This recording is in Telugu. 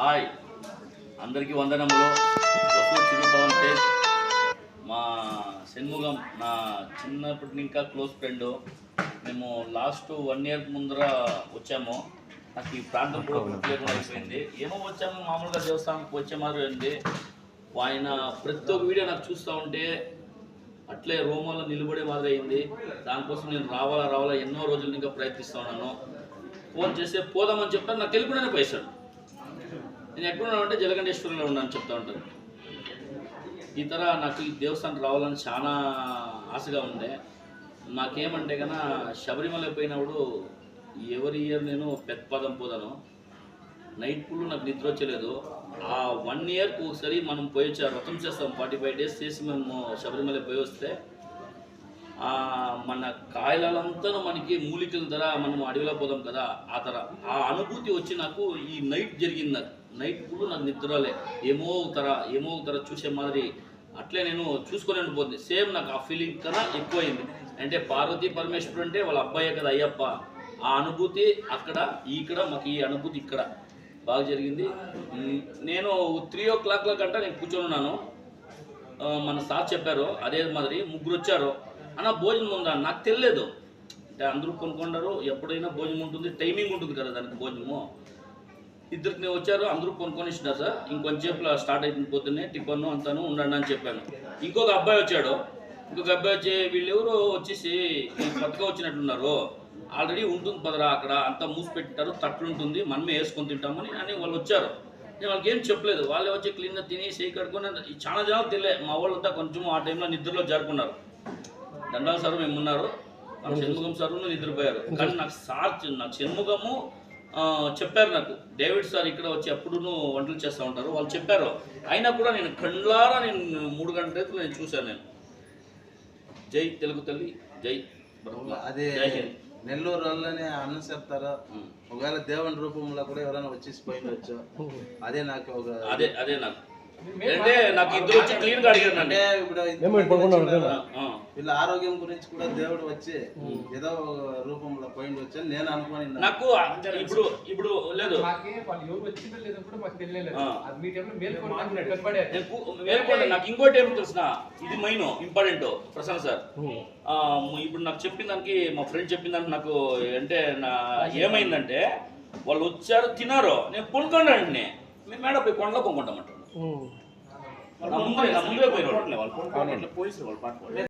హాయ్ అందరికీ వందనములు. వసూలు చిరుపవన్ తేజ్ మా షణ్ముగం నా చిన్నప్పటి ఇంకా క్లోజ్ ఫ్రెండ్. మేము లాస్ట్ 1 year ముందర వచ్చాము. నాకు ఈ ప్రాంతం కూడా గుర్తులేకుండా అయిపోయింది. ఏమో వచ్చాము, మామూలుగా దేవస్థానానికి వచ్చే మాదిరి ఉంది. ఆయన ప్రతి ఒక్క వీడియో నాకు చూస్తూ ఉంటే అట్లే రోమాలో నిలబడే మాదిరి అయింది. దానికోసం నేను రావాలా ఎన్నో రోజులు ఇంకా ప్రయత్నిస్తూ ఉన్నాను. ఫోన్ చేస్తే పోదామని చెప్తాను, నాకు తెలియకుండానే పోయేశాడు. నేను ఎక్కడున్నాను అంటే జలగండేశ్వరంలో ఉన్నాను చెప్తా ఉంటాను. ఈ నాకు ఈ దేవస్థానం రావాలని చాలా ఆశగా ఉండే. నాకేమంటే కన్నా శబరిమల పోయినప్పుడు ఎవరి ఇయర్ నేను పెద్దపదం పోదాను. నైట్ ఫుల్ నాకు నిద్ర వచ్చలేదు. ఆ 1 yearకి ఒకసారి మనం పోయొచ్చా వ్రతం చేస్తాం, 45 days చేసి మేము శబరిమల పోయి వస్తే మన కాయలంతా మనకి మూలికల ధర మనం అడవిలో పోదాం కదా, ఆ అనుభూతి వచ్చి నాకు ఈ నైట్ జరిగింది. నాకు నైట్ ఫుల్ నాకు నిద్రలే ఏమో తర చూసే మాదిరి అట్లే నేను చూసుకొని ఉండిపోతుంది. సేమ్ నాకు ఆ ఫీలింగ్ కన్నా ఎక్కువైంది. అంటే పార్వతీ పరమేశ్వరుడు అంటే వాళ్ళ అబ్బాయే కదా అయ్యప్ప. ఆ అనుభూతి అక్కడ ఇక్కడ మాకు ఈ అనుభూతి ఇక్కడ బాగా జరిగింది. నేను 3 o'clock గంట నేను కూర్చొని ఉన్నాను. మన సార్ చెప్పారు అదే మాదిరి 3 వచ్చారు. అన్న భోజనం ఉందా, నాకు తెలియలేదు. అంటే అందరూ కొనుక్కుంటారు, ఎప్పుడైనా భోజనం ఉంటుంది, టైమింగ్ ఉంటుంది కదా దానికి భోజనము. 2 వచ్చారు, అందరూ కొనుక్కొని ఇచ్చినారు సార్. ఇంకొంచెంసేపు స్టార్ట్ అయిపోతుంది, పొద్దున్నే టిఫన్ అంతాను ఉండండి అని చెప్పాను. ఇంకొక అబ్బాయి వచ్చాడు. వచ్చి వీళ్ళెవరో వచ్చేసి కొత్తగా వచ్చినట్లున్నారు, ఆల్రెడీ ఉంటుంది పదరా అక్కడ అంతా మూసి పెట్టింటారు, తట్లు ఉంటుంది, మనమే వేసుకొని తింటామని అని వాళ్ళు వచ్చారు. నేను వాళ్ళకి ఏం చెప్పలేదు. వాళ్ళే వచ్చి క్లీన్గా తిని చేయి కడుక్కొని చాలా జనాలు తెలియదు. మా వాళ్ళంతా కొంచెం ఆ టైంలో నిద్రలో జరుపుకున్నారు. దండాల సార్ మేము ఉన్నారు, మన షణ్ముగం సార్ నిద్రపోయారు. కానీ నాకు షణ్ముగము చెప్పారు. నాకు డేవిడ్ సార్ ఇక్కడ వచ్చి ఎప్పుడు వంటలు చేస్తూ ఉంటారు, వాళ్ళు చెప్పారు. అయినా కూడా నేను కళ్ళారా నేను 3 గంటల రేతులు నేను చూశాను. నేను జై తెలుగు తల్లి, జై అదే నెల్లూరు వల్లనే అన్నం చెప్తారా. ఒకవేళ దేవుని రూపంలో కూడా ఎవరైనా వచ్చేసి పోయిండొచ్చు. అదే నాకు అదే నాకు అంటే నాకు ఇద్దరు వచ్చి క్లీన్ గా అడిగారు. అంటే వీళ్ళ ఆరోగ్యం గురించి కూడా దేవుడు వచ్చి ఏదో రూపంలో పోయింది వచ్చి నేను అనుకోని నాకు ఇప్పుడు లేదు. నాకు ఇంకోటి ఏమి తెలిసిన, ఇది మెయిన్ ఇంపార్టెంట్ ప్రసన్న సార్. ఇప్పుడు నాకు చెప్పిన దానికి మా ఫ్రెండ్ చెప్పిన దానికి నాకు అంటే ఏమైందంటే వాళ్ళు వచ్చారు తినారు, నేను కొనుక్కోండి మేము మేడం పోయి కొండలో కొనుక్కుంటామంటారు. ముందే పోయిన వాళ్ళు పోలీసులు వాళ్ళు